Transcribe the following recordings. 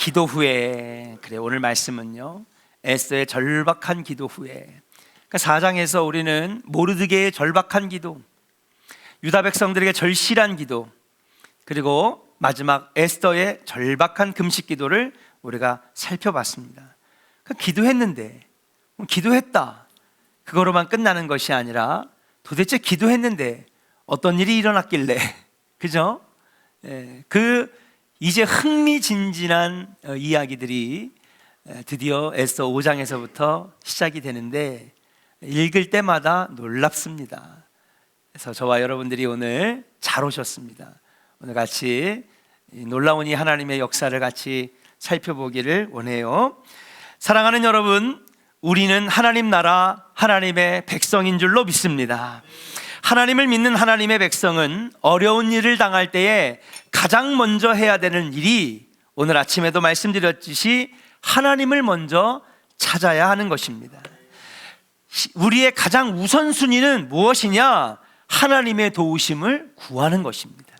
기도 후에, 그래, 오늘 말씀은요, 에스더의 절박한 기도 후에. 그러니까 4장에서 우리는 모르드게의 절박한 기도, 유다 백성들에게 절실한 기도, 그리고 마지막 에스더의 절박한 금식 기도를 우리가 살펴봤습니다. 그러니까 기도했다, 그거로만 끝나는 것이 아니라 도대체 기도했는데 어떤 일이 일어났길래, 그죠? 이제 흥미진진한 이야기들이 드디어 에스더 5장에서부터 시작이 되는데 읽을 때마다 놀랍습니다. 그래서 저와 여러분들이 오늘 잘 오셨습니다. 오늘 같이 놀라운 이 하나님의 역사를 같이 살펴보기를 원해요. 사랑하는 여러분, 우리는 하나님 나라 하나님의 백성인 줄로 믿습니다. 하나님을 믿는 하나님의 백성은 어려운 일을 당할 때에 가장 먼저 해야 되는 일이, 오늘 아침에도 말씀드렸듯이 하나님을 먼저 찾아야 하는 것입니다. 우리의 가장 우선순위는 무엇이냐? 하나님의 도우심을 구하는 것입니다.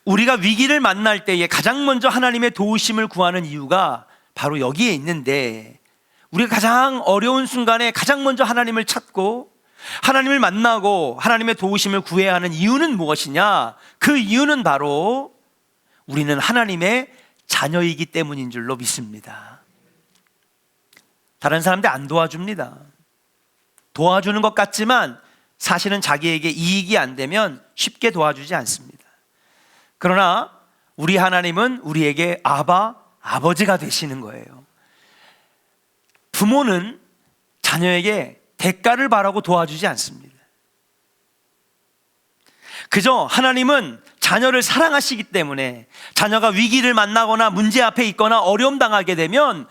우리가 위기를 만날 때에 가장 먼저 하나님의 도우심을 구하는 이유가 바로 여기에 있는데, 우리가 가장 어려운 순간에 가장 먼저 하나님을 찾고 하나님을 만나고 하나님의 도우심을 구해야 하는 이유는 무엇이냐? 그 이유는 바로 우리는 하나님의 자녀이기 때문인 줄로 믿습니다. 다른 사람들 안 도와줍니다. 도와주는 것 같지만 사실은 자기에게 이익이 안 되면 쉽게 도와주지 않습니다. 그러나 우리 하나님은 우리에게 아버지가 되시는 거예요. 부모는 자녀에게 대가를 바라고 도와주지 않습니다. 그저 하나님은 자녀를 사랑하시기 때문에 자녀가 위기를 만나거나 문제 앞에 있거나 어려움 당하게 되면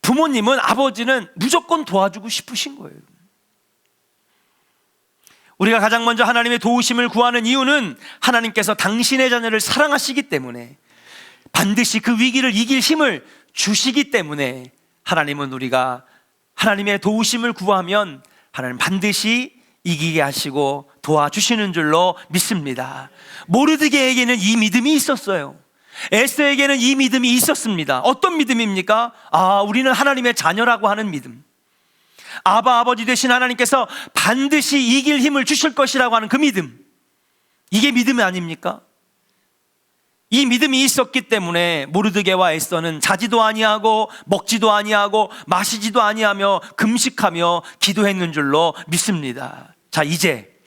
부모님은, 아버지는 무조건 도와주고 싶으신 거예요. 우리가 가장 먼저 하나님의 도우심을 구하는 이유는 하나님께서 당신의 자녀를 사랑하시기 때문에, 반드시 그 위기를 이길 힘을 주시기 때문에 하나님은 우리가 하나님의 도우심을 구하면 하나님 반드시 이기게 하시고 도와주시는 줄로 믿습니다. 모르드게에게는 이 믿음이 있었어요. 에스더에게는 이 믿음이 있었습니다. 어떤 믿음입니까? 우리는 하나님의 자녀라고 하는 믿음. 아버지 되신 하나님께서 반드시 이길 힘을 주실 것이라고 하는 그 믿음. 이게 믿음이 아닙니까? 이 믿음이 있었기 때문에 모르드게와 에스더는 자지도 아니하고 먹지도 아니하고 마시지도 아니하며 금식하며 기도했는 줄로 믿습니다. 자, 이제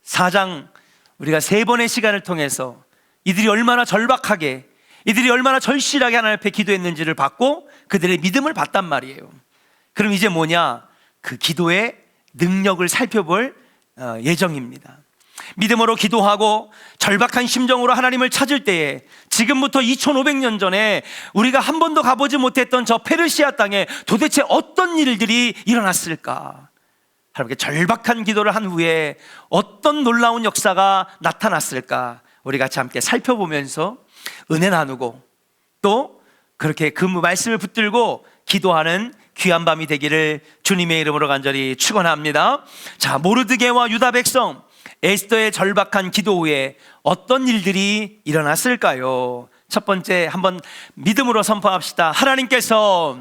4장 우리가 3번의 시간을 통해서 이들이 얼마나 절박하게, 이들이 얼마나 절실하게 하나님 앞에 기도했는지를 봤고 그들의 믿음을 봤단 말이에요. 그럼 이제 뭐냐? 그 기도의 능력을 살펴볼 예정입니다. 믿음으로 기도하고 절박한 심정으로 하나님을 찾을 때에, 지금부터 2500년 전에 우리가 한 번도 가보지 못했던 저 페르시아 땅에 도대체 어떤 일들이 일어났을까? 하나님께 절박한 기도를 한 후에 어떤 놀라운 역사가 나타났을까? 우리 같이 함께 살펴보면서 은혜 나누고 또 그렇게 그 말씀을 붙들고 기도하는 귀한 밤이 되기를 주님의 이름으로 간절히 축원합니다. 자, 모르드게와 유다 백성, 에스더의 절박한 기도 후에 어떤 일들이 일어났을까요? 첫 번째, 한번 믿음으로 선포합시다. 하나님께서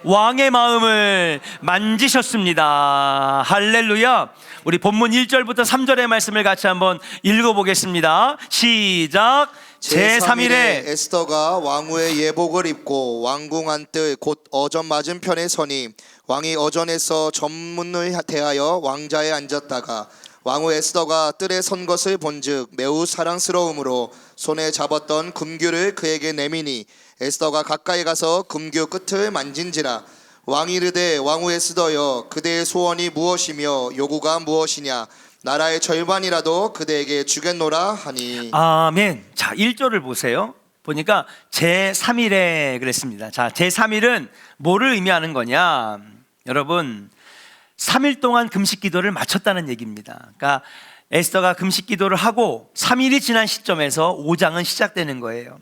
왕의 마음을 만지셨습니다. 할렐루야. 우리 본문 1절부터 3절의 말씀을 같이 한번 읽어보겠습니다. 시작. 제3일에 에스더가 왕후의 예복을 입고 왕궁 안뜰 곧 어전 맞은편에 서니, 왕이 어전에서 전문을 대하여 왕자에 앉았다가 왕후 에스더가 뜰에 선 것을 본즉 매우 사랑스러움으로 손에 잡았던 금규를 그에게 내미니, 에스더가 가까이 가서 금규 끝을 만진지라. 왕이 이르되, 왕후 에스더여, 그대의 소원이 무엇이며 요구가 무엇이냐? 나라의 절반이라도 그대에게 주겠노라 하니. 아멘. 자, 1절을 보세요. 보니까 제3일에 그랬습니다. 자, 제3일은 뭐를 의미하는 거냐? 여러분, 3일 동안 금식 기도를 마쳤다는 얘기입니다. 그러니까 에스더가 금식 기도를 하고 3일이 지난 시점에서 5장은 시작되는 거예요.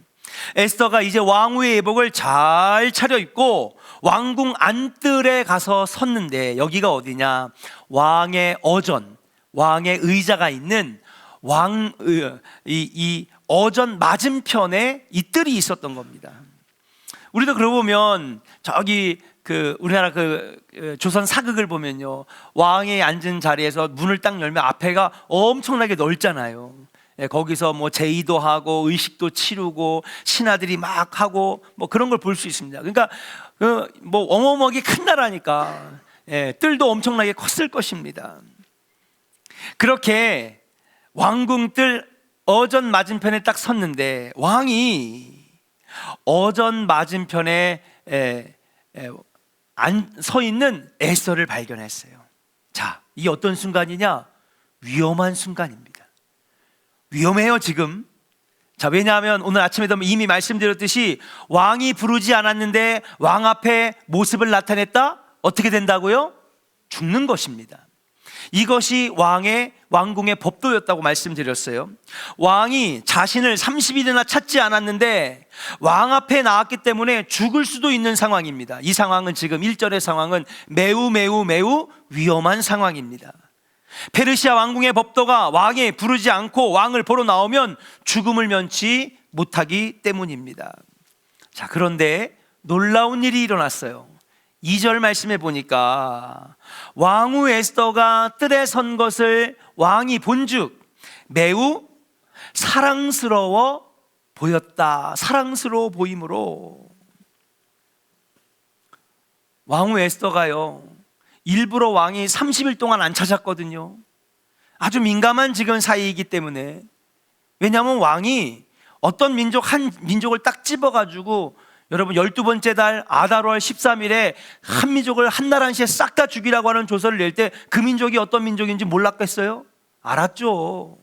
에스더가 이제 왕후의 예복을 잘 차려입고 왕궁 안뜰에 가서 섰는데, 여기가 어디냐? 왕의 어전, 왕의 의자가 있는 이 어전 맞은편에 이 뜰이 있었던 겁니다. 우리도 그러고 보면 저기 우리나라 조선 사극을 보면요, 왕이 앉은 자리에서 문을 딱 열면 앞에가 엄청나게 넓잖아요. 예, 거기서 뭐 제의도 하고 의식도 치르고 신하들이 막 하고 뭐 그런 걸 볼 수 있습니다. 그러니까 뭐 어마어마하게 큰 나라니까, 예, 뜰도 엄청나게 컸을 것입니다. 그렇게 왕궁 뜰 어전 맞은편에 딱 섰는데 왕이 어전 맞은편에 서 있는 에스더를 발견했어요. 자, 이 어떤 순간이냐? 위험한 순간입니다. 위험해요 지금. 자, 왜냐하면 오늘 아침에도 이미 말씀드렸듯이 왕이 부르지 않았는데 왕 앞에 모습을 나타냈다? 어떻게 된다고요? 죽는 것입니다. 이것이 왕궁의 법도였다고 말씀드렸어요. 왕이 자신을 30일이나 찾지 않았는데 왕 앞에 나왔기 때문에 죽을 수도 있는 상황입니다. 이 상황은 지금 1절의 상황은 매우 매우 매우 위험한 상황입니다. 페르시아 왕궁의 법도가 왕이 부르지 않고 왕을 보러 나오면 죽음을 면치 못하기 때문입니다. 자, 그런데 놀라운 일이 일어났어요. 2절 말씀해 보니까 왕후 에스더가 뜰에 선 것을 왕이 본즉 매우 사랑스러워 보였다. 사랑스러워 보이므로 왕후 에스더가요, 일부러 왕이 30일 동안 안 찾았거든요. 아주 민감한 지금 사이이기 때문에. 왜냐하면 왕이 어떤 한 민족을 딱 집어가지고, 여러분 12번째 달 아달월 13일에 한 민족을 한나라시에 싹 다 죽이라고 하는 조서를 낼 때 그 민족이 어떤 민족인지 몰랐겠어요? 알았죠.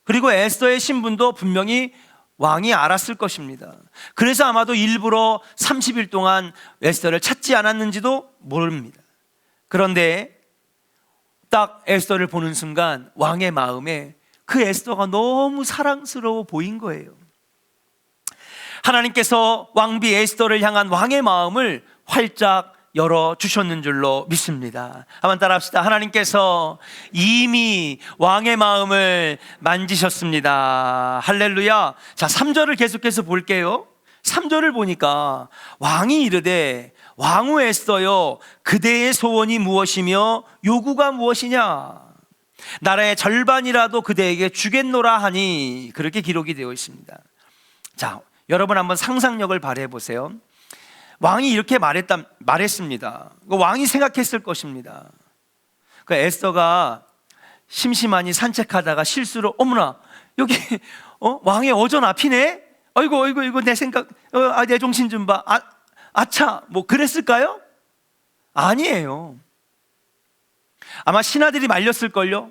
그리고 에스더의 신분도 분명히 왕이 알았을 것입니다. 그래서 아마도 일부러 30일 동안 에스더를 찾지 않았는지도 모릅니다. 그런데 딱 에스더를 보는 순간 왕의 마음에 그 에스더가 너무 사랑스러워 보인 거예요. 하나님께서 왕비 에스더를 향한 왕의 마음을 활짝 열어주셨는 줄로 믿습니다. 한번 따라합시다. 하나님께서 이미 왕의 마음을 만지셨습니다. 할렐루야. 자, 3절을 계속해서 볼게요. 3절을 보니까 왕이 이르되 왕후 에스더여, 그대의 소원이 무엇이며 요구가 무엇이냐? 나라의 절반이라도 그대에게 주겠노라 하니, 그렇게 기록이 되어 있습니다. 자, 여러분 한번 상상력을 발휘해 보세요. 왕이 이렇게 말했습니다. 왕이 생각했을 것입니다. 그 에스더가 심심하니 산책하다가 실수로, 어머나 여기 왕의 어전 앞이네. 어이구 내 생각, 내 정신 좀 봐. 아차, 뭐 그랬을까요? 아니에요. 아마 신하들이 말렸을걸요.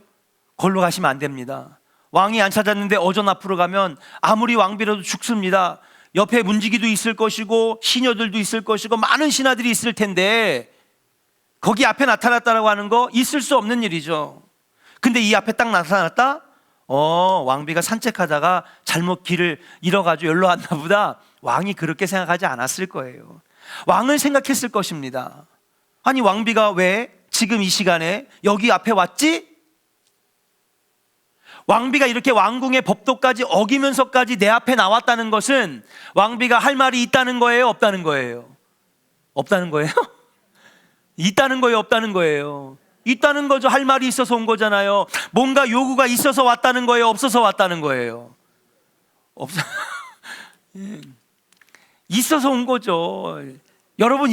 걸로 가시면 안 됩니다. 왕이 안 찾았는데 어전 앞으로 가면 아무리 왕비라도 죽습니다. 옆에 문지기도 있을 것이고 시녀들도 있을 것이고 많은 신하들이 있을 텐데 거기 앞에 나타났다라고 하는 거 있을 수 없는 일이죠. 근데 이 앞에 딱 나타났다? 왕비가 산책하다가 잘못 길을 잃어가지고 여기로 왔나 보다. 왕이 그렇게 생각하지 않았을 거예요. 왕은 생각했을 것입니다. 아니, 왕비가 왜 지금 이 시간에 여기 앞에 왔지? 왕비가 이렇게 왕궁의 법도까지 어기면서까지 내 앞에 나왔다는 것은 왕비가 할 말이 있다는 거예요? 없다는 거예요? 없다는 거예요? 있다는 거예요? 없다는 거예요? 있다는 거죠. 할 말이 있어서 온 거잖아요. 뭔가 요구가 있어서 왔다는 거예요? 없어서 왔다는 거예요? 있어서 온 거죠. 여러분,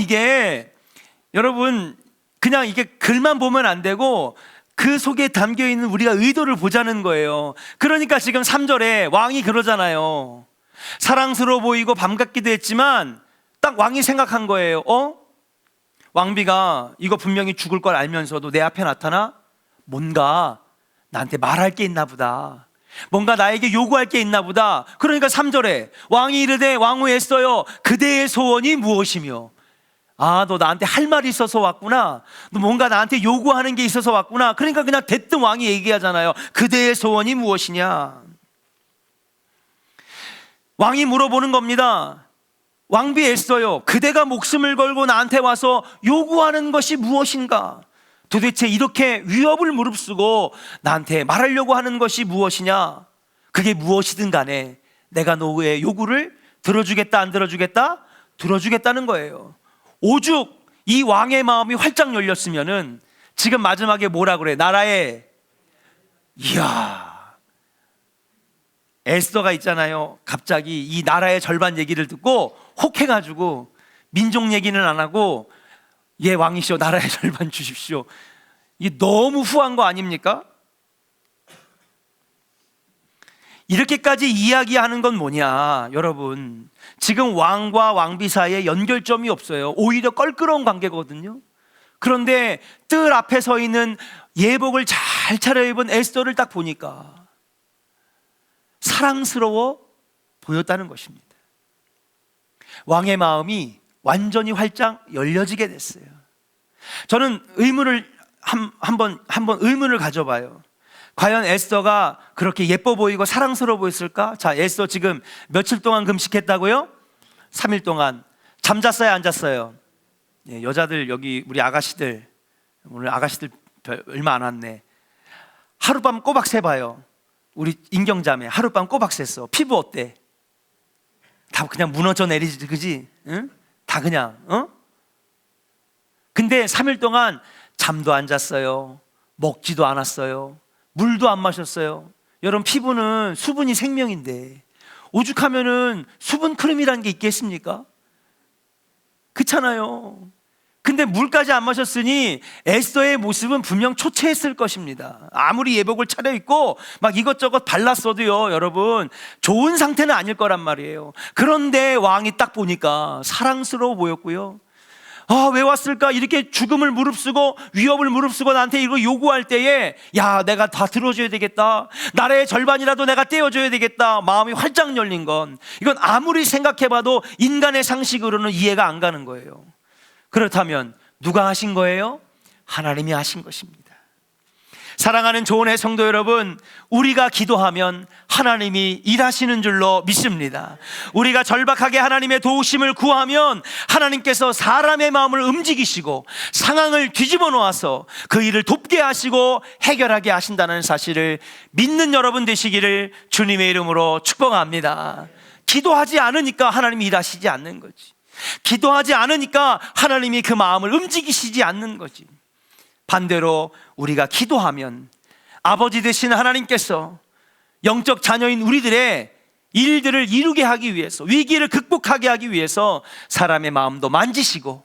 그냥 이게 글만 보면 안 되고 그 속에 담겨 있는 우리가 의도를 보자는 거예요. 그러니까 지금 3절에 왕이 그러잖아요. 사랑스러워 보이고 반갑기도 했지만 딱 왕이 생각한 거예요. 왕비가 이거 분명히 죽을 걸 알면서도 내 앞에 나타나? 뭔가 나한테 말할 게 있나 보다. 뭔가 나에게 요구할 게 있나 보다. 그러니까 3절에 왕이 이르되 왕후 에스더여, 그대의 소원이 무엇이며? 너 나한테 할 말이 있어서 왔구나. 너 뭔가 나한테 요구하는 게 있어서 왔구나. 그러니까 그냥 대뜸 왕이 얘기하잖아요. 그대의 소원이 무엇이냐? 왕이 물어보는 겁니다. 왕비 에스더요, 그대가 목숨을 걸고 나한테 와서 요구하는 것이 무엇인가? 도대체 이렇게 위협을 무릅쓰고 나한테 말하려고 하는 것이 무엇이냐? 그게 무엇이든 간에 내가 너의 요구를 들어주겠다, 안 들어주겠다? 들어주겠다는 거예요. 오죽 이 왕의 마음이 활짝 열렸으면은 지금 마지막에 뭐라 그래? 나라의, 이야, 에스더가 있잖아요. 갑자기 이 나라의 절반 얘기를 듣고 혹해가지고 민족 얘기는 안 하고, 예, 왕이시오, 나라의 절반 주십시오. 이게 너무 후한 거 아닙니까? 이렇게까지 이야기하는 건 뭐냐, 여러분. 지금 왕과 왕비 사이에 연결점이 없어요. 오히려 껄끄러운 관계거든요. 그런데 뜰 앞에 서 있는 예복을 잘 차려입은 에스더를 딱 보니까 사랑스러워 보였다는 것입니다. 왕의 마음이 완전히 활짝 열려지게 됐어요. 저는 의문을 한번 의문을 가져봐요. 과연 에스더가 그렇게 예뻐 보이고 사랑스러워 보였을까? 자, 에스더 지금 며칠 동안 금식했다고요? 3일 동안. 잠잤어요, 안 잤어요? 예, 여자들 여기 우리 아가씨들, 오늘 아가씨들 얼마 안 왔네. 하룻밤 꼬박 새봐요. 우리 인경자매 하룻밤 꼬박 샜어. 피부 어때? 다 그냥 무너져 내리지, 그지? 응? 다 그냥, 근데 3일 동안 잠도 안 잤어요. 먹지도 않았어요. 물도 안 마셨어요. 여러분, 피부는 수분이 생명인데 오죽하면은 수분 크림이라는 게 있겠습니까? 그렇잖아요. 근데 물까지 안 마셨으니 에스더의 모습은 분명 초췌했을 것입니다. 아무리 예복을 차려입고 막 이것저것 발랐어도요, 여러분, 좋은 상태는 아닐 거란 말이에요. 그런데 왕이 딱 보니까 사랑스러워 보였고요. 아, 왜 왔을까? 이렇게 죽음을 무릅쓰고 위협을 무릅쓰고 나한테 이거 요구할 때에, 야, 내가 다 들어줘야 되겠다, 나라의 절반이라도 내가 떼어줘야 되겠다, 마음이 활짝 열린 건, 이건 아무리 생각해봐도 인간의 상식으로는 이해가 안 가는 거예요. 그렇다면 누가 하신 거예요? 하나님이 하신 것입니다. 사랑하는 조은의 성도 여러분, 우리가 기도하면 하나님이 일하시는 줄로 믿습니다. 우리가 절박하게 하나님의 도우심을 구하면 하나님께서 사람의 마음을 움직이시고 상황을 뒤집어 놓아서 그 일을 돕게 하시고 해결하게 하신다는 사실을 믿는 여러분 되시기를 주님의 이름으로 축복합니다. 기도하지 않으니까 하나님이 일하시지 않는 거지. 기도하지 않으니까 하나님이 그 마음을 움직이시지 않는 거지. 반대로 우리가 기도하면 아버지 되신 하나님께서 영적 자녀인 우리들의 일들을 이루게 하기 위해서, 위기를 극복하게 하기 위해서 사람의 마음도 만지시고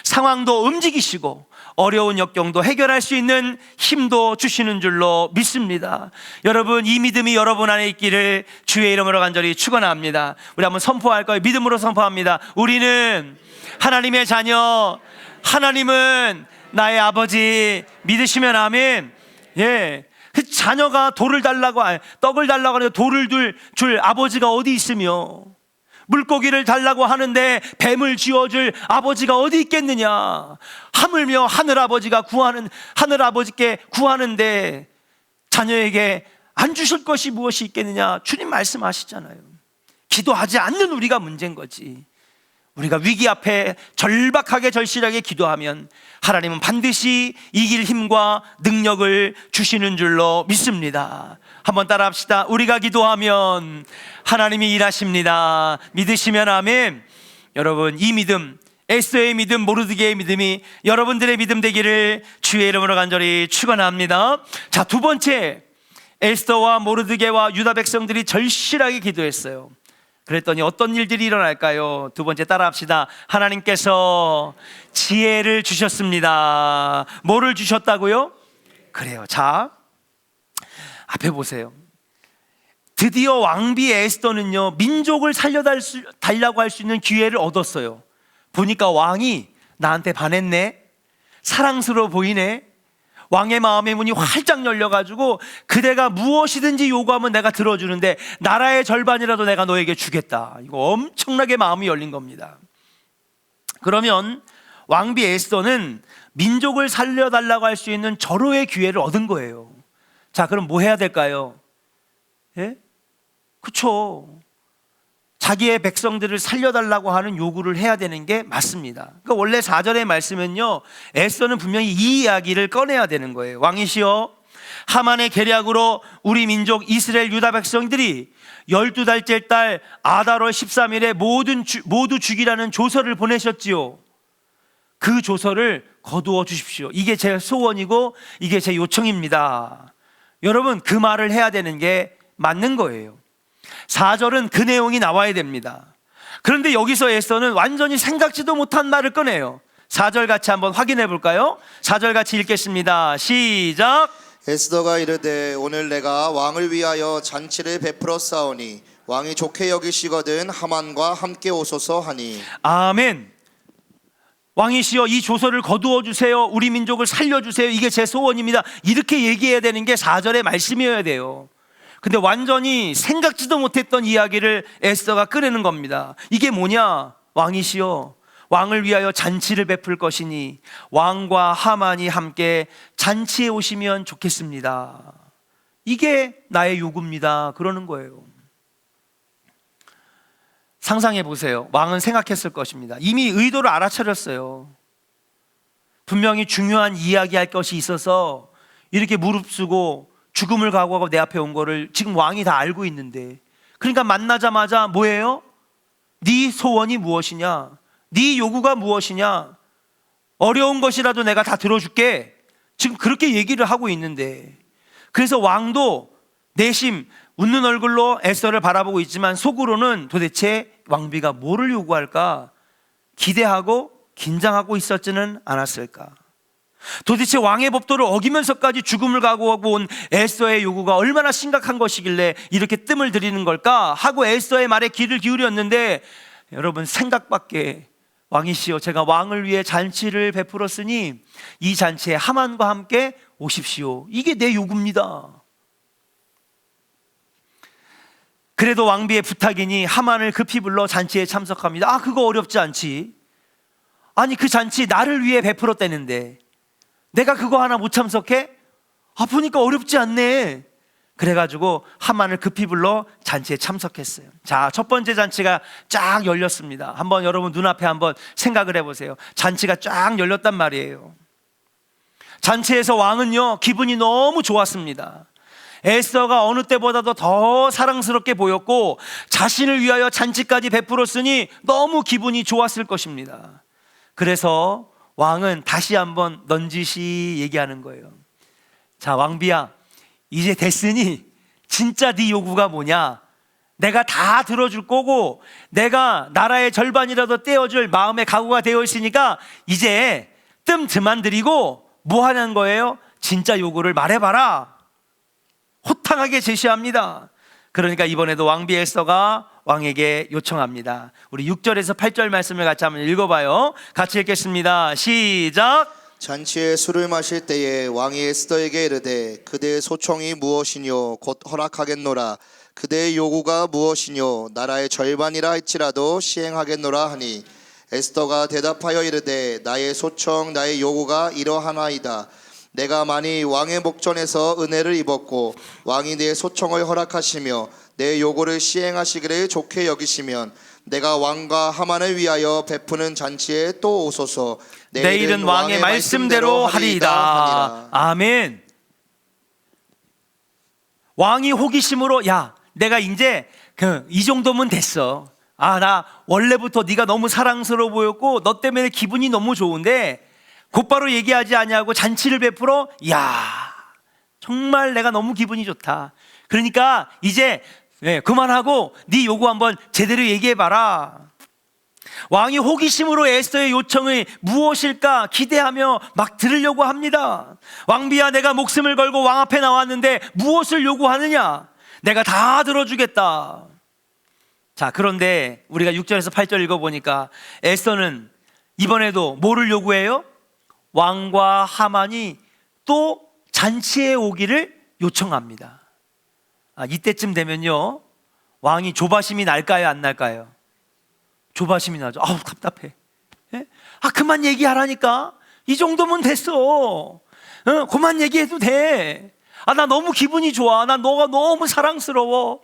상황도 움직이시고 어려운 역경도 해결할 수 있는 힘도 주시는 줄로 믿습니다. 여러분, 이 믿음이 여러분 안에 있기를 주의 이름으로 간절히 축원합니다. 우리 한번 선포할 거예요. 믿음으로 선포합니다. 우리는 하나님의 자녀, 하나님은 나의 아버지. 믿으시면 아멘. 예, 그 자녀가 돌을 달라고, 떡을 달라고 하는데 돌을 줄 아버지가 어디 있으며, 물고기를 달라고 하는데 뱀을 쥐어줄 아버지가 어디 있겠느냐. 하물며 하늘 아버지께 구하는데 자녀에게 안 주실 것이 무엇이 있겠느냐. 주님 말씀하시잖아요. 기도하지 않는 우리가 문제인 거지. 우리가 위기 앞에 절박하게 절실하게 기도하면 하나님은 반드시 이길 힘과 능력을 주시는 줄로 믿습니다. 한번 따라 합시다. 우리가 기도하면 하나님이 일하십니다. 믿으시면 아멘. 여러분, 이 믿음, 에스더의 믿음, 모르드게의 믿음이 여러분들의 믿음 되기를 주의 이름으로 간절히 축원합니다. 자, 두 번째, 에스더와 모르드게와 유다 백성들이 절실하게 기도했어요. 그랬더니 어떤 일들이 일어날까요? 두 번째 따라 합시다. 하나님께서 지혜를 주셨습니다. 뭐를 주셨다고요? 그래요. 자, 앞에 보세요. 드디어 왕비 에스더는요, 민족을 살려달라고 할 수 있는 기회를 얻었어요. 보니까 왕이 나한테 반했네, 사랑스러워 보이네, 왕의 마음의 문이 활짝 열려가지고 그대가 무엇이든지 요구하면 내가 들어주는데 나라의 절반이라도 내가 너에게 주겠다. 이거 엄청나게 마음이 열린 겁니다. 그러면 왕비 에스더는 민족을 살려달라고 할 수 있는 절호의 기회를 얻은 거예요. 자, 그럼 뭐 해야 될까요? 예? 그쵸. 자기의 백성들을 살려달라고 하는 요구를 해야 되는 게 맞습니다. 그러니까 원래 4절의 말씀은요, 에스더는 분명히 이 이야기를 꺼내야 되는 거예요. 왕이시여, 하만의 계략으로 우리 민족 이스라엘 유다 백성들이 12달째 달 아달월 13일에 모두 죽이라는 조서를 보내셨지요. 그 조서를 거두어 주십시오. 이게 제 소원이고 이게 제 요청입니다. 여러분, 그 말을 해야 되는 게 맞는 거예요. 4절은 그 내용이 나와야 됩니다. 그런데 여기서 에스더는 완전히 생각지도 못한 말을 꺼내요. 4절 같이 한번 확인해 볼까요? 4절 같이 읽겠습니다. 시작. 에스더가 이르되 오늘 내가 왕을 위하여 잔치를 베풀어 싸우니 왕이 좋게 여기시거든 하만과 함께 오소서 하니. 아멘. 왕이시여, 이 조서를 거두어 주세요. 우리 민족을 살려주세요. 이게 제 소원입니다. 이렇게 얘기해야 되는 게 4절의 말씀이어야 돼요. 근데 완전히 생각지도 못했던 이야기를 에스더가 꺼내는 겁니다. 이게 뭐냐? 왕이시여, 왕을 위하여 잔치를 베풀 것이니 왕과 하만이 함께 잔치에 오시면 좋겠습니다. 이게 나의 요구입니다. 그러는 거예요. 상상해 보세요. 왕은 생각했을 것입니다. 이미 의도를 알아차렸어요. 분명히 중요한 이야기할 것이 있어서 이렇게 무릅쓰고 죽음을 각오하고 내 앞에 온 거를 지금 왕이 다 알고 있는데, 그러니까 만나자마자 뭐예요? 네 소원이 무엇이냐? 네 요구가 무엇이냐? 어려운 것이라도 내가 다 들어줄게. 지금 그렇게 얘기를 하고 있는데, 그래서 왕도 내심 웃는 얼굴로 에스더를 바라보고 있지만 속으로는 도대체 왕비가 뭐를 요구할까 기대하고 긴장하고 있었지는 않았을까? 도대체 왕의 법도를 어기면서까지 죽음을 각오하고 온 에스더의 요구가 얼마나 심각한 것이길래 이렇게 뜸을 들이는 걸까 하고 에스더의 말에 귀를 기울였는데, 여러분, 생각밖에, 왕이시여, 제가 왕을 위해 잔치를 베풀었으니 이 잔치에 하만과 함께 오십시오. 이게 내 요구입니다. 그래도 왕비의 부탁이니 하만을 급히 불러 잔치에 참석합니다. 아, 그거 어렵지 않지. 아니, 그 잔치 나를 위해 베풀었다는데 내가 그거 하나 못 참석해? 아, 보니까 어렵지 않네. 그래가지고 하만을 급히 불러 잔치에 참석했어요. 자, 첫 번째 잔치가 쫙 열렸습니다. 한번 여러분 눈앞에 한번 생각을 해보세요. 잔치가 쫙 열렸단 말이에요. 잔치에서 왕은요, 기분이 너무 좋았습니다. 에스더가 어느 때보다도 더 사랑스럽게 보였고 자신을 위하여 잔치까지 베풀었으니 너무 기분이 좋았을 것입니다. 그래서 왕은 다시 한번 넌지시 얘기하는 거예요. 자, 왕비야, 이제 됐으니 진짜 네 요구가 뭐냐? 내가 다 들어줄 거고 내가 나라의 절반이라도 떼어줄 마음의 각오가 되어 있으니까 이제 뜸 그만 들이고 뭐 하는 거예요? 진짜 요구를 말해봐라. 호탕하게 제시합니다. 그러니까 이번에도 왕비 에스더가 왕에게 요청합니다. 우리 6절에서 8절 말씀을 같이 한번 읽어봐요. 같이 읽겠습니다. 시작. 잔치에 술을 마실 때에 왕이 에스더에게 이르되 그대의 소청이 무엇이뇨 곧 허락하겠노라. 그대의 요구가 무엇이뇨 나라의 절반이라 할지라도 시행하겠노라 하니, 에스더가 대답하여 이르되 나의 소청 나의 요구가 이러하나이다. 내가 만일 왕의 목전에서 은혜를 입었고 왕이 내 소청을 허락하시며 내 요구를 시행하시기를 좋게 여기시면 내가 왕과 하만을 위하여 베푸는 잔치에 또 오소서. 내일은 왕의 말씀대로 하리이다. 아멘. 왕이 호기심으로, 야, 내가 이제 이 정도면 됐어. 아, 나 원래부터 네가 너무 사랑스러워 보였고 너 때문에 기분이 너무 좋은데 곧바로 얘기하지 아니하고 잔치를 베풀어? 야, 정말 내가 너무 기분이 좋다. 그러니까 이제 그만하고 네 요구 한번 제대로 얘기해봐라. 왕이 호기심으로 에스더의 요청이 무엇일까 기대하며 막 들으려고 합니다. 왕비야, 내가 목숨을 걸고 왕 앞에 나왔는데 무엇을 요구하느냐? 내가 다 들어주겠다. 자, 그런데 우리가 6절에서 8절 읽어보니까 에스더는 이번에도 뭐를 요구해요? 왕과 하만이 또 잔치에 오기를 요청합니다. 이때쯤 되면요, 왕이 조바심이 날까요, 안 날까요? 조바심이 나죠. 아우, 답답해. 그만 얘기하라니까. 이 정도면 됐어. 그만 얘기해도 돼. 나 너무 기분이 좋아. 나 너가 너무 사랑스러워.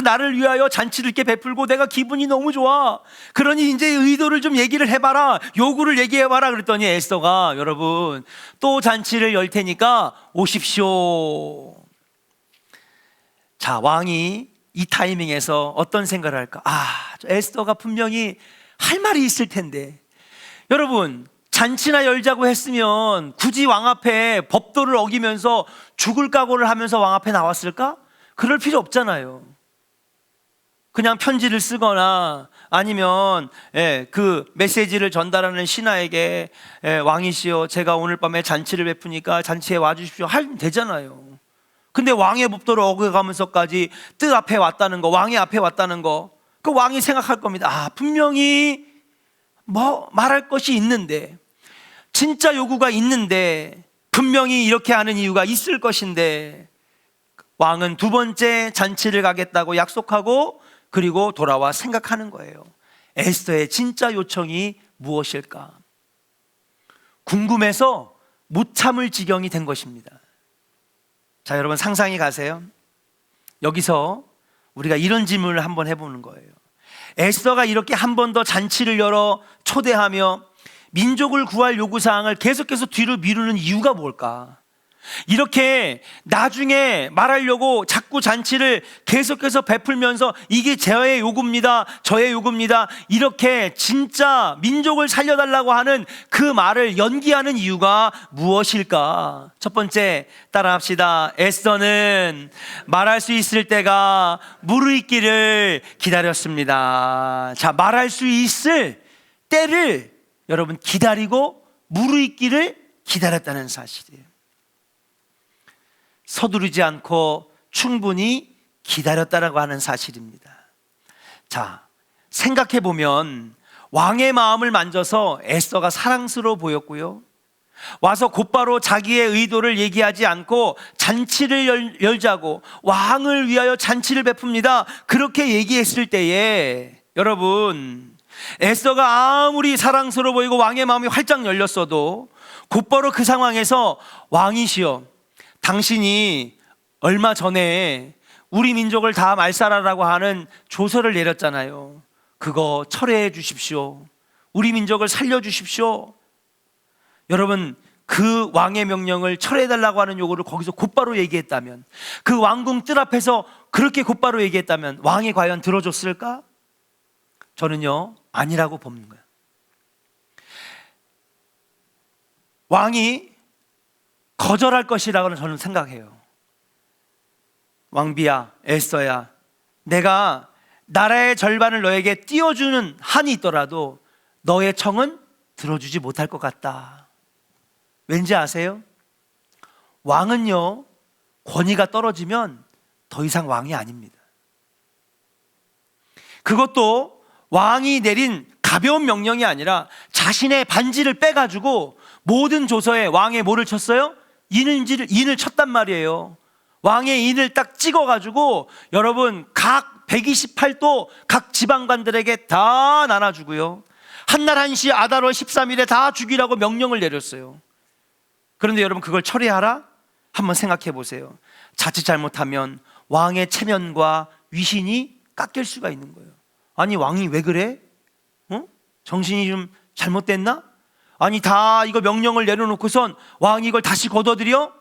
나를 위하여 잔치를 이렇게 베풀고 내가 기분이 너무 좋아. 그러니 이제 의도를 좀 얘기를 해봐라. 요구를 얘기해봐라. 그랬더니 에스더가 여러분 또 잔치를 열 테니까 오십시오. 자, 왕이 이 타이밍에서 어떤 생각을 할까? 에스더가 분명히 할 말이 있을 텐데. 여러분, 잔치나 열자고 했으면 굳이 왕 앞에 법도를 어기면서 죽을 각오를 하면서 왕 앞에 나왔을까? 그럴 필요 없잖아요. 그냥 편지를 쓰거나 아니면 그 메시지를 전달하는 신하에게 왕이시여 제가 오늘 밤에 잔치를 베푸니까 잔치에 와주십시오 하면 되잖아요. 근데 왕의 법도를 어겨가면서까지 뜻 앞에 왔다는 거, 왕의 앞에 왔다는 거, 그 왕이 생각할 겁니다. 분명히 뭐 말할 것이 있는데, 진짜 요구가 있는데, 분명히 이렇게 하는 이유가 있을 것인데, 왕은 두 번째 잔치를 가겠다고 약속하고 그리고 돌아와 생각하는 거예요. 에스더의 진짜 요청이 무엇일까? 궁금해서 못 참을 지경이 된 것입니다. 자, 여러분 상상해 가세요. 여기서 우리가 이런 질문을 한번 해보는 거예요. 에스더가 이렇게 한 번 더 잔치를 열어 초대하며 민족을 구할 요구사항을 계속해서 뒤로 미루는 이유가 뭘까? 이렇게 나중에 말하려고 자꾸 잔치를 계속해서 베풀면서 이게 저의 요구입니다, 저의 요구입니다, 이렇게 진짜 민족을 살려달라고 하는 그 말을 연기하는 이유가 무엇일까? 첫 번째, 따라합시다. 에스더는 말할 수 있을 때가 무르익기를 기다렸습니다. 자, 말할 수 있을 때를 여러분 기다리고 무르익기를 기다렸다는 사실이에요. 서두르지 않고 충분히 기다렸다라고 하는 사실입니다. 자, 생각해 보면 왕의 마음을 만져서 에스더가 사랑스러워 보였고요, 와서 곧바로 자기의 의도를 얘기하지 않고 잔치를 열자고 왕을 위하여 잔치를 베풉니다 그렇게 얘기했을 때에 여러분, 에스더가 아무리 사랑스러워 보이고 왕의 마음이 활짝 열렸어도 곧바로 그 상황에서 왕이시여 당신이 얼마 전에 우리 민족을 다 말살하라고 하는 조서를 내렸잖아요. 그거 철회해 주십시오. 우리 민족을 살려주십시오. 여러분, 그 왕의 명령을 철회해달라고 하는 요구를 거기서 곧바로 얘기했다면, 그 왕궁 뜰 앞에서 그렇게 곧바로 얘기했다면 왕이 과연 들어줬을까? 저는요, 아니라고 보는 거예요. 왕이 거절할 것이라고 저는 생각해요. 왕비야, 에스더야, 내가 나라의 절반을 너에게 띄워주는 한이 있더라도 너의 청은 들어주지 못할 것 같다. 왠지 아세요? 왕은요, 권위가 떨어지면 더 이상 왕이 아닙니다. 그것도 왕이 내린 가벼운 명령이 아니라 자신의 반지를 빼가지고 모든 조서에 왕의 뭐를 쳤어요? 인을 쳤단 말이에요. 왕의 인을 딱 찍어가지고 여러분 각 128도 각 지방관들에게 다 나눠주고요, 한날 한시 아달월 13일에 다 죽이라고 명령을 내렸어요. 그런데 여러분, 그걸 처리하라? 한번 생각해 보세요. 자칫 잘못하면 왕의 체면과 위신이 깎일 수가 있는 거예요. 아니, 왕이 왜 그래? 정신이 좀 잘못됐나? 아니, 다 이거 명령을 내려놓고선 왕이 이걸 다시 거둬들여?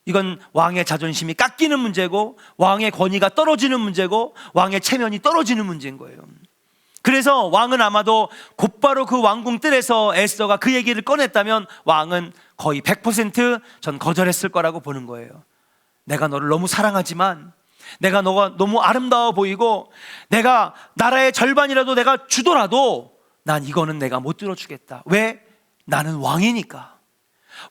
이건 왕의 자존심이 깎이는 문제고, 왕의 권위가 떨어지는 문제고, 왕의 체면이 떨어지는 문제인 거예요. 그래서 왕은 아마도 곧바로 그 왕궁 뜰에서 에스더가 그 얘기를 꺼냈다면 왕은 거의 100% 전 거절했을 거라고 보는 거예요. 내가 너를 너무 사랑하지만, 내가 너가 너무 아름다워 보이고, 내가 나라의 절반이라도 내가 주더라도 난 이거는 내가 못 들어주겠다. 왜? 나는 왕이니까.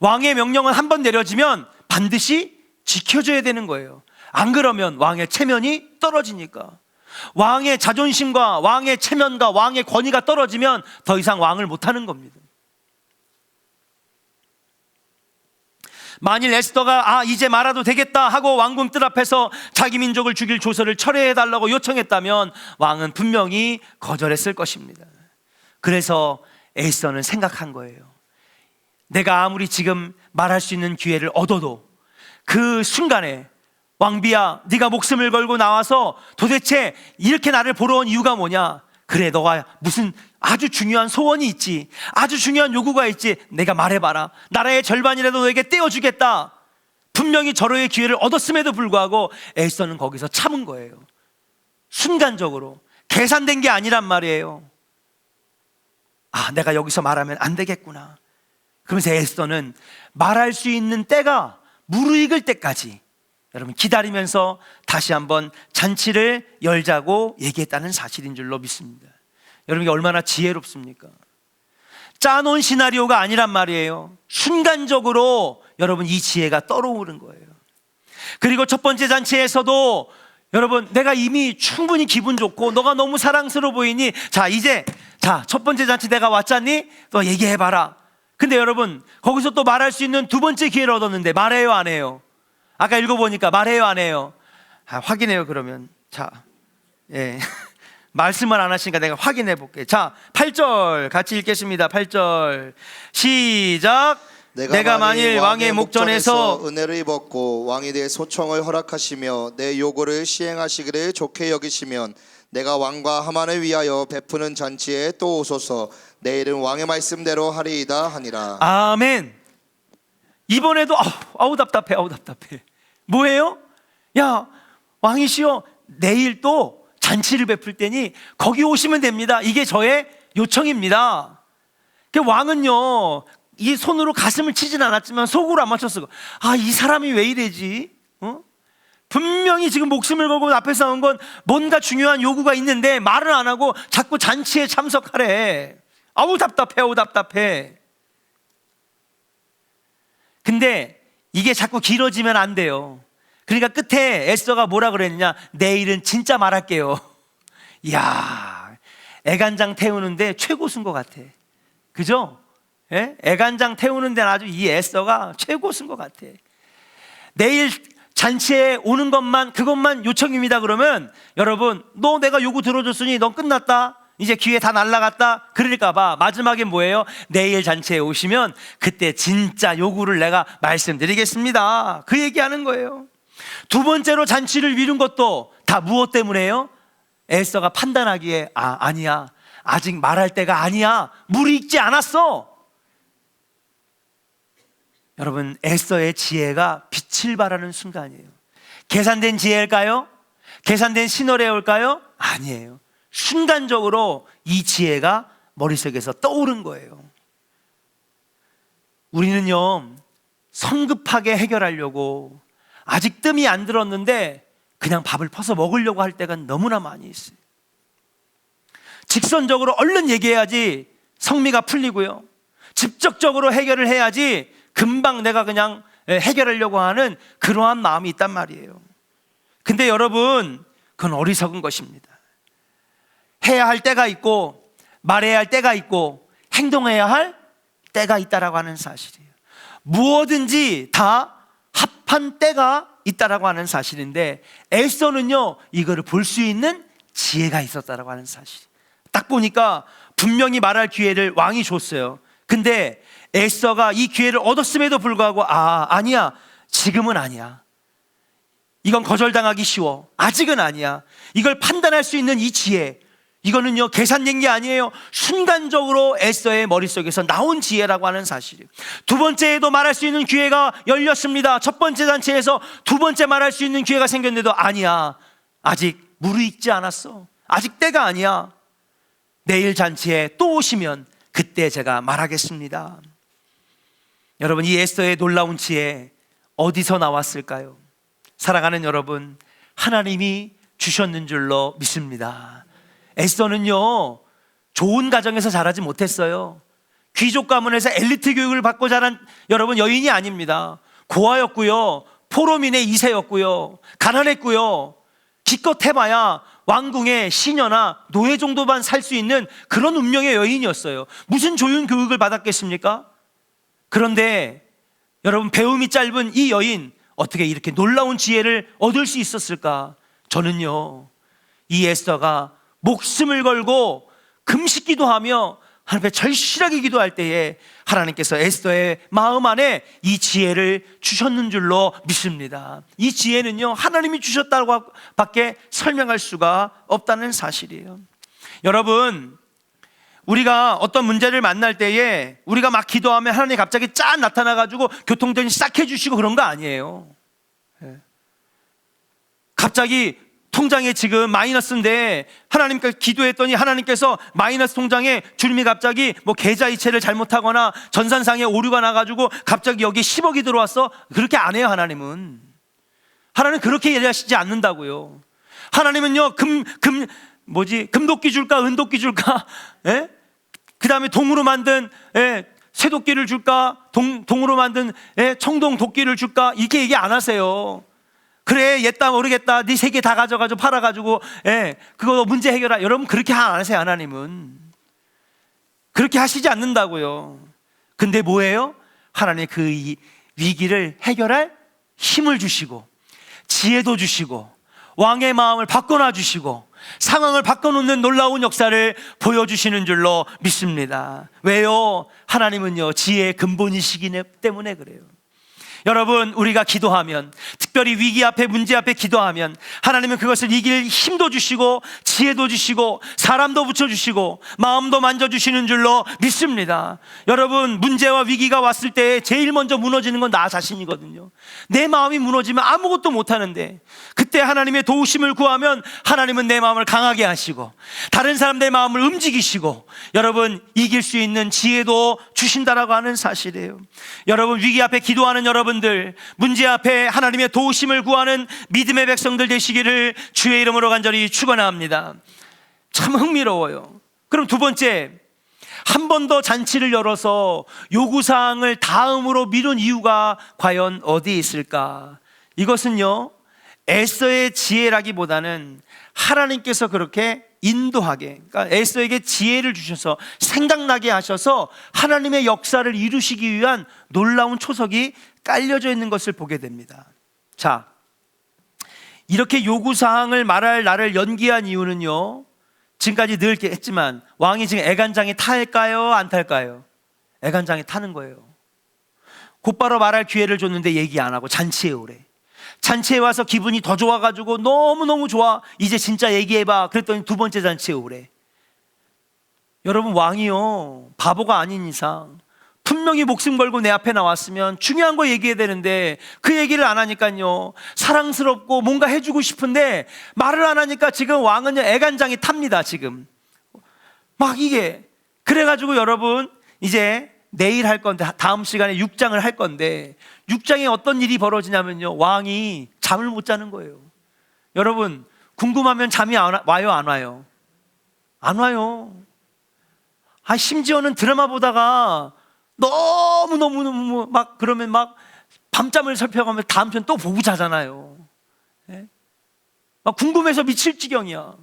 왕의 명령은 한번 내려지면 반드시 지켜줘야 되는 거예요. 안 그러면 왕의 체면이 떨어지니까. 왕의 자존심과 왕의 체면과 왕의 권위가 떨어지면 더 이상 왕을 못하는 겁니다. 만일 에스더가 이제 말아도 되겠다 하고 왕궁 뜰 앞에서 자기 민족을 죽일 조서를 철회해달라고 요청했다면 왕은 분명히 거절했을 것입니다. 그래서 에스더는 생각한 거예요. 내가 아무리 지금 말할 수 있는 기회를 얻어도 그 순간에 왕비야, 네가 목숨을 걸고 나와서 도대체 이렇게 나를 보러 온 이유가 뭐냐? 그래, 너가 무슨 아주 중요한 소원이 있지, 아주 중요한 요구가 있지, 내가 말해봐라. 나라의 절반이라도 너에게 떼어주겠다. 분명히 절호의 기회를 얻었음에도 불구하고 에스더는 거기서 참은 거예요. 순간적으로 계산된 게 아니란 말이에요. 아, 내가 여기서 말하면 안 되겠구나. 그러면서 에스더는 말할 수 있는 때가 무르익을 때까지 여러분 기다리면서 다시 한번 잔치를 열자고 얘기했다는 사실인 줄로 믿습니다. 여러분, 이게 얼마나 지혜롭습니까? 짜놓은 시나리오가 아니란 말이에요. 순간적으로 여러분 이 지혜가 떠오르는 거예요. 그리고 첫 번째 잔치에서도 여러분, 내가 이미 충분히 기분 좋고 너가 너무 사랑스러워 보이니 이제 첫 번째 잔치 내가 왔잖니? 너 얘기해봐라. 근데 여러분, 거기서 또 말할 수 있는 두 번째 기회를 얻었는데 말해요, 안 해요? 아까 읽어보니까 말해요, 안 해요? 확인해요. 그러면 예. 말씀을 안 하시니까 내가 확인해 볼게. 8절 같이 읽겠습니다. 8절 시작. 내가 만일 왕의 목전에서 은혜를 입었고 왕이 내 소청을 허락하시며 내 요구를 시행하시기를 좋게 여기시면 내가 왕과 하만을 위하여 베푸는 잔치에 또 오소서. 내일은 왕의 말씀대로 하리이다 하니라. 아멘. 이번에도 아우 답답해. 뭐예요? 야, 왕이시여, 내일 또 잔치를 베풀 때니 거기 오시면 됩니다. 이게 저의 요청입니다. 왕은요, 이 손으로 가슴을 치진 않았지만 속으로 안 맞췄어. 이 사람이 왜 이래지? 분명히 지금 목숨을 걸고 앞에 싸운 건 뭔가 중요한 요구가 있는데 말은 안 하고 자꾸 잔치에 참석하래. 아우 답답해. 근데 이게 자꾸 길어지면 안 돼요. 그러니까 끝에 에스더가 뭐라 그랬냐? 내일은 진짜 말할게요. 이야, 애간장 태우는데 최고수인 것 같아. 그죠? 예? 애간장 태우는 데는 아주 이 에스더가 최고수인 것 같아. 내일 잔치에 오는 것만, 그것만 요청입니다. 그러면 여러분, 너 내가 요구 들어줬으니 넌 끝났다, 이제 기회 다 날라갔다 그럴까봐 마지막에 뭐예요? 내일 잔치에 오시면 그때 진짜 요구를 내가 말씀드리겠습니다. 그 얘기하는 거예요. 두 번째로 잔치를 미룬 것도 다 무엇 때문에요? 에스더가 판단하기에 아니야, 아직 말할 때가 아니야, 물이 익지 않았어. 여러분, 에스더의 지혜가 빛을 발하는 순간이에요. 계산된 지혜일까요? 계산된 시나리오일까요? 아니에요. 순간적으로 이 지혜가 머릿속에서 떠오른 거예요. 우리는요, 성급하게 해결하려고 아직 뜸이 안 들었는데 그냥 밥을 퍼서 먹으려고 할 때가 너무나 많이 있어요. 직선적으로 얼른 얘기해야지 성미가 풀리고요, 직접적으로 해결을 해야지 금방 내가 그냥 해결하려고 하는 그러한 마음이 있단 말이에요. 근데 여러분, 그건 어리석은 것입니다. 해야 할 때가 있고 말해야 할 때가 있고 행동해야 할 때가 있다라고 하는 사실이에요. 무엇든지 다 합한 때가 있다라고 하는 사실인데, 에스더는요, 이거를 볼 수 있는 지혜가 있었다라고 하는 사실. 딱 보니까 분명히 말할 기회를 왕이 줬어요. 근데 에스더가 이 기회를 얻었음에도 불구하고 아니야, 지금은 아니야, 이건 거절당하기 쉬워, 아직은 아니야, 이걸 판단할 수 있는 이 지혜, 이거는요 계산된 게 아니에요. 순간적으로 에스더의 머릿속에서 나온 지혜라고 하는 사실이에요. 두 번째에도 말할 수 있는 기회가 열렸습니다. 첫 번째 잔치에서 두 번째 말할 수 있는 기회가 생겼는데도 아니야, 아직 무르익지 않았어, 아직 때가 아니야, 내일 잔치에 또 오시면 그때 제가 말하겠습니다. 여러분, 이 에스더의 놀라운 지혜 어디서 나왔을까요? 사랑하는 여러분, 하나님이 주셨는 줄로 믿습니다. 에스더는요, 좋은 가정에서 자라지 못했어요. 귀족 가문에서 엘리트 교육을 받고 자란 여러분 여인이 아닙니다. 고아였고요, 포로민의 2세였고요, 가난했고요, 기껏 해봐야 왕궁의 시녀나 노예 정도만 살 수 있는 그런 운명의 여인이었어요. 무슨 좋은 교육을 받았겠습니까? 그런데 여러분, 배움이 짧은 이 여인, 어떻게 이렇게 놀라운 지혜를 얻을 수 있었을까? 저는요, 이 에스더가 목숨을 걸고 금식기도 하며 하나님 앞에 절실하게 기도할 때에 하나님께서 에스더의 마음 안에 이 지혜를 주셨는 줄로 믿습니다. 이 지혜는요, 하나님이 주셨다고 밖에 설명할 수가 없다는 사실이에요. 여러분, 우리가 어떤 문제를 만날 때에 우리가 막 기도하면 하나님이 갑자기 짠 나타나가지고 교통정리 싹 해주시고 그런 거 아니에요. 갑자기 통장에 지금 마이너스인데 하나님께 기도했더니 하나님께서 마이너스 통장에 주님이 갑자기 뭐 계좌 이체를 잘못하거나 전산상에 오류가 나가지고 갑자기 여기 10억이 들어왔어. 그렇게 안 해요. 하나님은 그렇게 일하시지 않는다고요. 하나님은요, 금도끼 줄까 은도끼 줄까, 그 다음에 동으로 만든 쇠도끼를 줄까, 동으로 만든 청동 도끼를 줄까, 이렇게 얘기 안 하세요. 그래, 옛다 모르겠다, 네 3개 다 가져가지고 팔아가지고 그거 문제 해결하. 여러분, 그렇게 안 하세요. 하나님은 그렇게 하시지 않는다고요. 근데 뭐예요? 하나님 그 위기를 해결할 힘을 주시고 지혜도 주시고 왕의 마음을 바꿔놔 주시고 상황을 바꿔놓는 놀라운 역사를 보여주시는 줄로 믿습니다. 왜요? 하나님은요, 지혜의 근본이시기 때문에 그래요. 여러분, 우리가 기도하면, 특별히 위기 앞에, 문제 앞에 기도하면 하나님은 그것을 이길 힘도 주시고 지혜도 주시고 사람도 붙여주시고 마음도 만져주시는 줄로 믿습니다. 여러분, 문제와 위기가 왔을 때 제일 먼저 무너지는 건 나 자신이거든요. 내 마음이 무너지면 아무것도 못하는데, 그때 하나님의 도우심을 구하면 하나님은 내 마음을 강하게 하시고 다른 사람들의 마음을 움직이시고 여러분, 이길 수 있는 지혜도 주신다라고 하는 사실이에요. 여러분, 위기 앞에 기도하는 여러분들, 문제 앞에 하나님의 도우심을 구하는 믿음의 백성들 되시기를 주의 이름으로 간절히 축원합니다. 참 흥미로워요. 그럼 두 번째, 한 번 더 잔치를 열어서 요구사항을 다음으로 미룬 이유가 과연 어디에 있을까? 이것은요, 에스더의 지혜라기보다는 하나님께서 그렇게 인도하게, 그러니까 에스더에게 지혜를 주셔서 생각나게 하셔서 하나님의 역사를 이루시기 위한 놀라운 초석이 깔려져 있는 것을 보게 됩니다. 자, 이렇게 요구사항을 말할 날을 연기한 이유는요, 지금까지 늘 했지만 왕이 지금 애간장에 탈까요? 안 탈까요? 애간장에 타는 거예요. 곧바로 말할 기회를 줬는데 얘기 안 하고 잔치에 오래. 잔치에 와서 기분이 더 좋아가지고 너무너무 좋아, 이제 진짜 얘기해봐 그랬더니 두 번째 잔치에 오래. 여러분, 왕이요, 바보가 아닌 이상 분명히 목숨 걸고 내 앞에 나왔으면 중요한 거 얘기해야 되는데 그 얘기를 안 하니까요, 사랑스럽고 뭔가 해주고 싶은데 말을 안 하니까 지금 왕은요, 애간장이 탑니다. 지금 막 이게 그래가지고 여러분, 이제 내일 할 건데, 다음 시간에 6장을 할 건데 6장에 어떤 일이 벌어지냐면요, 왕이 잠을 못 자는 거예요. 여러분, 궁금하면 잠이 와요 안 와요? 안 와요. 심지어는 드라마 보다가 너무 막 그러면 막 밤잠을 설펴가면 다음 편 또 보고 자잖아요. 막 궁금해서 미칠 지경이야.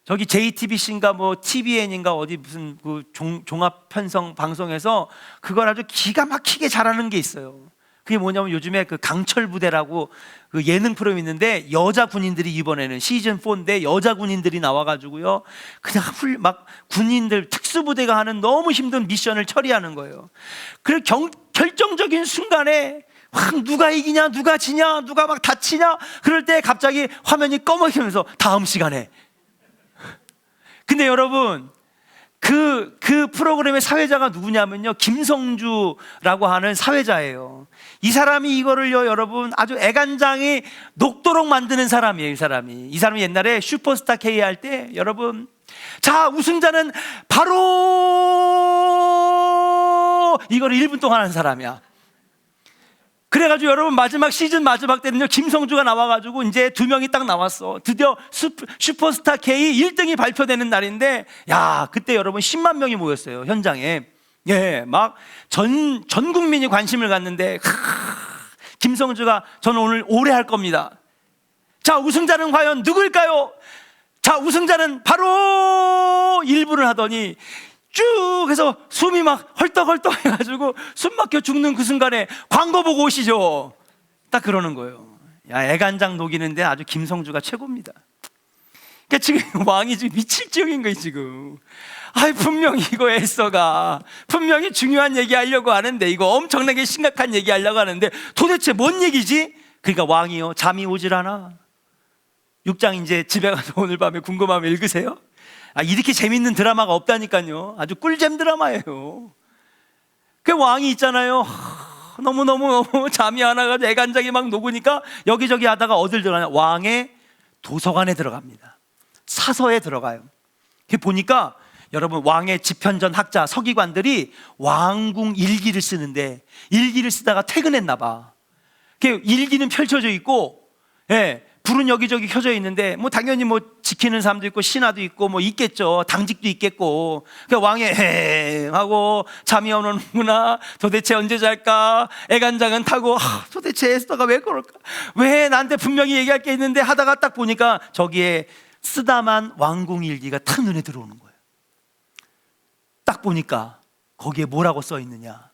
저기 JTBC인가 뭐 TVN인가 어디 무슨 그 종합 편성 방송에서 그걸 아주 기가 막히게 잘하는 게 있어요. 그게 뭐냐면 요즘에 그 강철 부대라고 그 예능 프로그램이 있는데 여자 군인들이, 이번에는 시즌 4인데 여자 군인들이 나와가지고요, 그냥 막 군인들 특수부대가 하는 너무 힘든 미션을 처리하는 거예요. 그리고 결정적인 순간에 확 누가 이기냐, 누가 지냐, 누가 막 다치냐, 그럴 때 갑자기 화면이 검어지면서 다음 시간에. 근데 여러분, 그 프로그램의 사회자가 누구냐면요, 김성주라고 하는 사회자예요. 이 사람이 이거를요, 여러분, 아주 애간장이 녹도록 만드는 사람이에요. 이 사람이 옛날에 슈퍼스타 K 할 때, 여러분, 자, 우승자는 바로 이거를 1분 동안 하는 사람이야. 그래가지고 여러분, 마지막 시즌 마지막 때는요, 김성주가 나와가지고 이제 2명이 딱 나왔어. 드디어 슈퍼스타 K 1등이 발표되는 날인데, 야, 그때 여러분 10만 명이 모였어요, 현장에. 예, 막 전 국민이 관심을 갖는데, 김성주가 저는 오늘 오래 할 겁니다. 자, 우승자는 과연 누구일까요? 자, 우승자는 바로 1분을 하더니 쭉 해서 숨이 막 헐떡헐떡 해가지고 숨 막혀 죽는 그 순간에 광고 보고 오시죠. 딱 그러는 거예요. 야, 애간장 녹이는데 아주 김성주가 최고입니다. 그러니까 지금 왕이 지금 미칠 지경인 거예요 지금. 아이, 분명히 이거 에스더가 분명히 중요한 얘기 하려고 하는데, 이거 엄청나게 심각한 얘기 하려고 하는데 도대체 뭔 얘기지? 그러니까 왕이요, 잠이 오질 않아. 6장 이제 집에 가서 오늘 밤에 궁금하면 읽으세요. 이렇게 재밌는 드라마가 없다니까요. 아주 꿀잼 드라마예요. 그 왕이 있잖아요, 너무 잠이 안 와가지고 애간장이 막 녹으니까 여기저기 하다가 어딜 들어가냐, 왕의 도서관에 들어갑니다. 사서에 들어가요. 보니까 여러분, 왕의 집현전 학자 서기관들이 왕궁 일기를 쓰는데, 일기를 쓰다가 퇴근했나 봐. 일기는 펼쳐져 있고, 불은 여기저기 켜져 있는데, 뭐 당연히 뭐 지키는 사람도 있고 신하도 있고 뭐 있겠죠. 당직도 있겠고. 왕이 하고 잠이 오는구나, 도대체 언제 잘까, 애간장은 타고, 도대체 에스더가 왜 그럴까, 왜 나한테 분명히 얘기할 게 있는데 하다가 딱 보니까 저기에 쓰다만 왕궁 일기가 탁 눈에 들어오는 거예요. 딱 보니까 거기에 뭐라고 써 있느냐,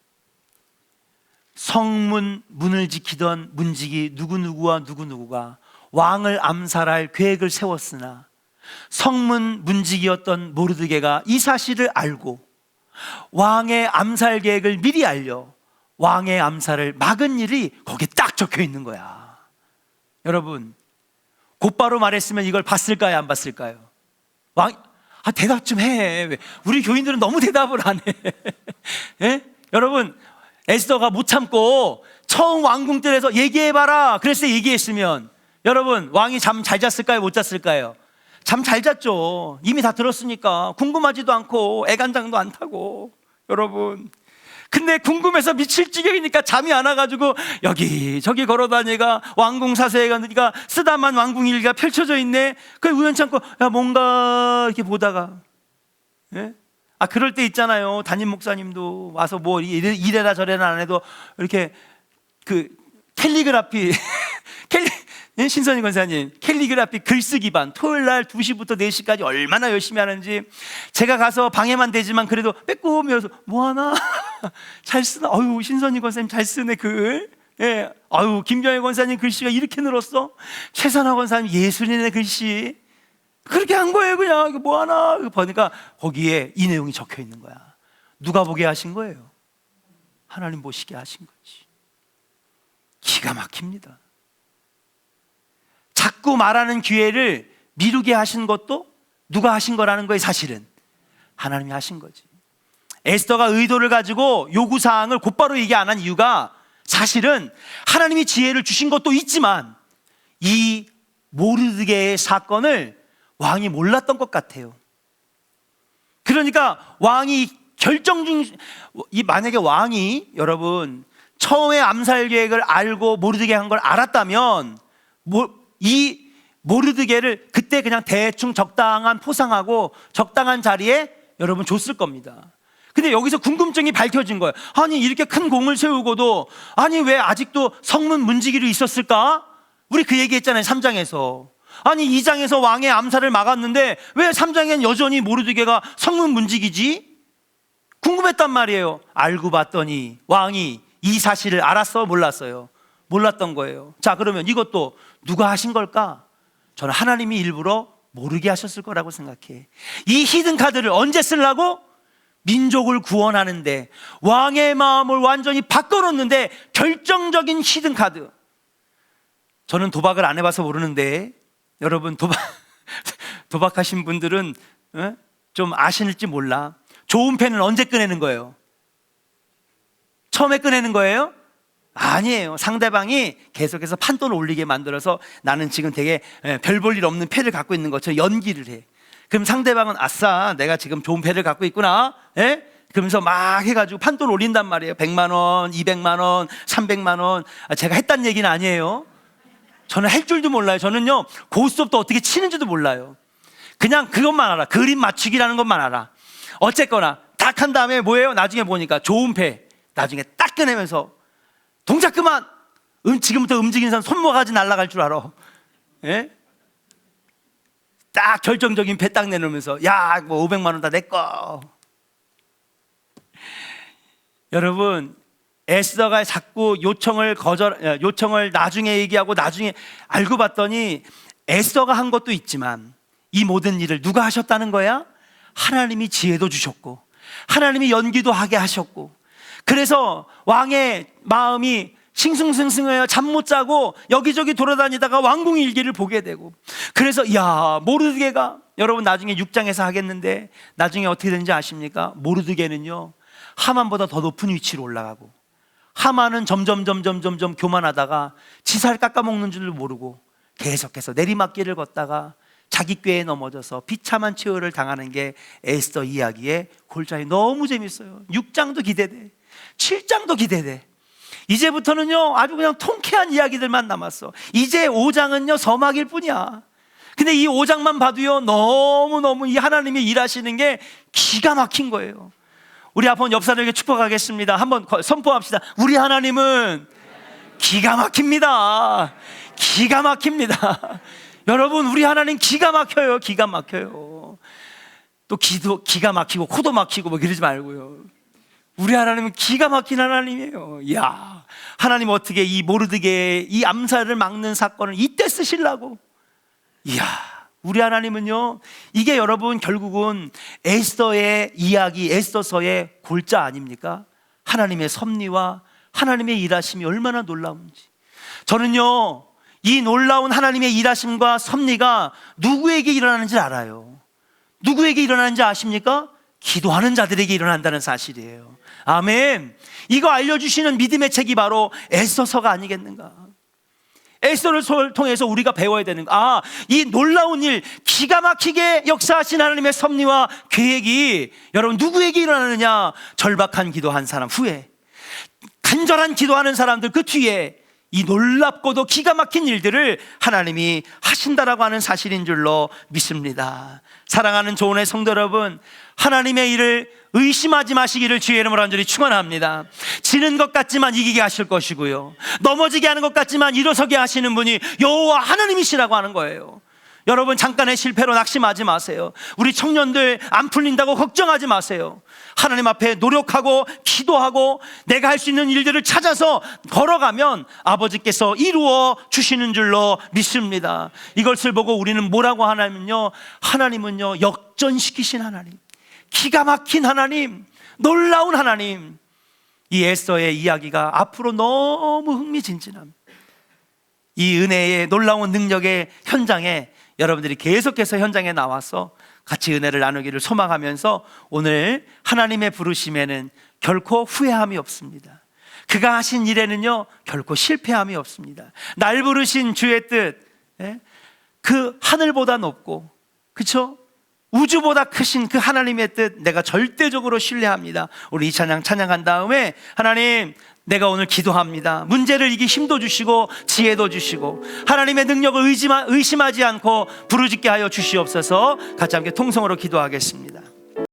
성문 문을 지키던 문지기 누구누구와 누구누구가 왕을 암살할 계획을 세웠으나 성문 문지기였던 모르드게가 이 사실을 알고 왕의 암살 계획을 미리 알려 왕의 암살을 막은 일이 거기에 딱 적혀 있는 거야. 여러분, 곧바로 말했으면 이걸 봤을까요, 안 봤을까요? 대답 좀 해. 우리 교인들은 너무 대답을 안 해. 여러분, 에스더가 못 참고 처음 왕궁뜰에서 얘기해봐라 그래서 얘기했으면, 여러분, 왕이 잠 잘 잤을까요, 못 잤을까요? 잠 잘 잤죠. 이미 다 들었으니까. 궁금하지도 않고 애간장도 안 타고. 여러분, 근데 궁금해서 미칠 지경이니까 잠이 안 와가지고 여기저기 걸어다니가 왕궁 사서에 가니까 쓰다만 왕궁 일기가 펼쳐져 있네. 그 우연찮고 뭔가 이렇게 보다가, 그럴 때 있잖아요. 담임 목사님도 와서 뭐 이래라 저래라 안 해도 이렇게 그 캘리그라피 신선희 권사님, 캘리그라피 글쓰기반 토요일 날 2시부터 4시까지 얼마나 열심히 하는지, 제가 가서 방해만 되지만 그래도 빼꼼이어서 뭐하나 잘 쓰나, 신선희 권사님 잘 쓰네 글. 김병희 권사님 글씨가 이렇게 늘었어. 최선화 권사님 예술이네 글씨. 그렇게 한 거예요. 그냥 이거 뭐하나 보니까 거기에 이 내용이 적혀 있는 거야. 누가 보게 하신 거예요? 하나님 보시게 하신 거지. 기가 막힙니다. 자꾸 말하는 기회를 미루게 하신 것도 누가 하신 거라는 거예요. 사실은 하나님이 하신 거지. 에스더가 의도를 가지고 요구사항을 곧바로 얘기 안 한 이유가, 사실은 하나님이 지혜를 주신 것도 있지만 이 모르드게의 사건을 왕이 몰랐던 것 같아요. 그러니까 왕이 만약에 왕이, 여러분, 처음에 암살 계획을 알고 모르드게 한 걸 알았다면 이 모르드게를 그때 그냥 대충 적당한 포상하고 적당한 자리에 여러분 줬을 겁니다. 근데 여기서 궁금증이 밝혀진 거예요. 아니, 이렇게 큰 공을 세우고도 왜 아직도 성문 문지기로 있었을까? 우리 그 얘기했잖아요, 3장에서. 아니, 2장에서 왕의 암살을 막았는데 왜 3장엔 여전히 모르드게가 성문 문지기지? 궁금했단 말이에요. 알고 봤더니 왕이 이 사실을 알았어, 몰랐어요? 몰랐던 거예요. 자, 그러면 이것도 누가 하신 걸까? 저는 하나님이 일부러 모르게 하셨을 거라고 생각해. 이 히든 카드를 언제 쓰려고? 민족을 구원하는데, 왕의 마음을 완전히 바꿔놓는데 결정적인 히든 카드. 저는 도박을 안 해봐서 모르는데, 여러분, 도박하신 분들은 좀 아실지 몰라. 좋은 패는 언제 꺼내는 거예요? 처음에 꺼내는 거예요? 아니에요. 상대방이 계속해서 판돈을 올리게 만들어서 나는 지금 되게 별 볼 일 없는 패를 갖고 있는 것처럼 연기를 해. 그럼 상대방은 아싸, 내가 지금 좋은 패를 갖고 있구나. 그러면서 막 해가지고 판돈 올린단 말이에요. 100만 원, 200만 원, 300만 원. 제가 했다는 얘기는 아니에요. 저는 할 줄도 몰라요. 저는요, 고스톱도 어떻게 치는지도 몰라요. 그냥 그것만 알아. 그림 맞추기라는 것만 알아. 어쨌거나 딱 한 다음에 뭐예요? 나중에 보니까 좋은 패. 나중에 딱 꺼내면서 동작 그만! 지금부터 움직이는 사람 손모가지 날아갈 줄 알아. 딱 결정적인 패 딱 내놓으면서, 야, 뭐 500만 원 다 내 거. 여러분, 에스더가 자꾸 요청을 나중에 얘기하고 나중에 알고 봤더니 에스더가 한 것도 있지만 이 모든 일을 누가 하셨다는 거야? 하나님이 지혜도 주셨고 하나님이 연기도 하게 하셨고, 그래서 왕의 마음이 싱숭생숭해요. 잠 못 자고 여기저기 돌아다니다가 왕궁 일기를 보게 되고, 그래서 야, 모르드게가, 여러분 나중에 6장에서 하겠는데 나중에 어떻게 되는지 아십니까? 모르드게는요 하만보다 더 높은 위치로 올라가고, 하만은 점점 교만하다가 지살 깎아먹는 줄 모르고 계속해서 내리막길을 걷다가 자기 꾀에 넘어져서 비참한 최후를 당하는 게 에스더 이야기의 골자이. 너무 재밌어요. 6장도 기대돼, 7장도 기대돼. 이제부터는요 아주 그냥 통쾌한 이야기들만 남았어. 이제 5장은요 서막일 뿐이야. 근데 이 5장만 봐도요 너무너무 이 하나님이 일하시는 게 기가 막힌 거예요. 우리 앞으로 옆 사람에게 축복하겠습니다. 한번 선포합시다. 우리 하나님은 기가 막힙니다. 기가 막힙니다. 여러분, 우리 하나님 기가 막혀요. 기가 막혀요. 또 기도 기가 막히고 코도 막히고 뭐 그러지 말고요. 우리 하나님은 기가 막힌 하나님이에요. 이야, 하나님 어떻게 이 모르드게의 이 암살을 막는 사건을 이때 쓰시려고. 이야, 우리 하나님은요, 이게 여러분 결국은 에스더의 이야기, 에스더서의 골자 아닙니까? 하나님의 섭리와 하나님의 일하심이 얼마나 놀라운지. 저는요 이 놀라운 하나님의 일하심과 섭리가 누구에게 일어나는지 알아요. 누구에게 일어나는지 아십니까? 기도하는 자들에게 일어난다는 사실이에요. 아멘. 이거 알려주시는 믿음의 책이 바로 에스더서가 아니겠는가. 에스더를 통해서 우리가 배워야 되는 거. 아, 이 놀라운 일, 기가 막히게 역사하신 하나님의 섭리와 계획이 여러분 누구에게 일어나느냐? 절박한 기도한 사람 후에, 간절한 기도하는 사람들 그 뒤에 이 놀랍고도 기가 막힌 일들을 하나님이 하신다라고 하는 사실인 줄로 믿습니다. 사랑하는 조은의 성도 여러분, 하나님의 일을 의심하지 마시기를 주의 이름으로 간절히 축원합니다. 지는 것 같지만 이기게 하실 것이고요, 넘어지게 하는 것 같지만 일어서게 하시는 분이 여호와 하나님이시라고 하는 거예요. 여러분, 잠깐의 실패로 낙심하지 마세요. 우리 청년들 안 풀린다고 걱정하지 마세요. 하나님 앞에 노력하고 기도하고 내가 할 수 있는 일들을 찾아서 걸어가면 아버지께서 이루어 주시는 줄로 믿습니다. 이것을 보고 우리는 뭐라고 하냐면요, 하나님은요 역전시키신 하나님, 기가 막힌 하나님, 놀라운 하나님. 이 에스더의 이야기가 앞으로 너무 흥미진진합니다. 이 은혜의 놀라운 능력의 현장에 여러분들이 계속해서 현장에 나와서 같이 은혜를 나누기를 소망하면서, 오늘 하나님의 부르심에는 결코 후회함이 없습니다. 그가 하신 일에는요 결코 실패함이 없습니다. 날 부르신 주의 뜻, 그 하늘보다 높고 그렇죠? 우주보다 크신 그 하나님의 뜻 내가 절대적으로 신뢰합니다. 우리 이 찬양한 다음에, 하나님 내가 오늘 기도합니다. 문제를 이기 힘도 주시고 지혜도 주시고 하나님의 능력을 의심하지 않고 부르짖게 하여 주시옵소서. 같이 함께 통성으로 기도하겠습니다.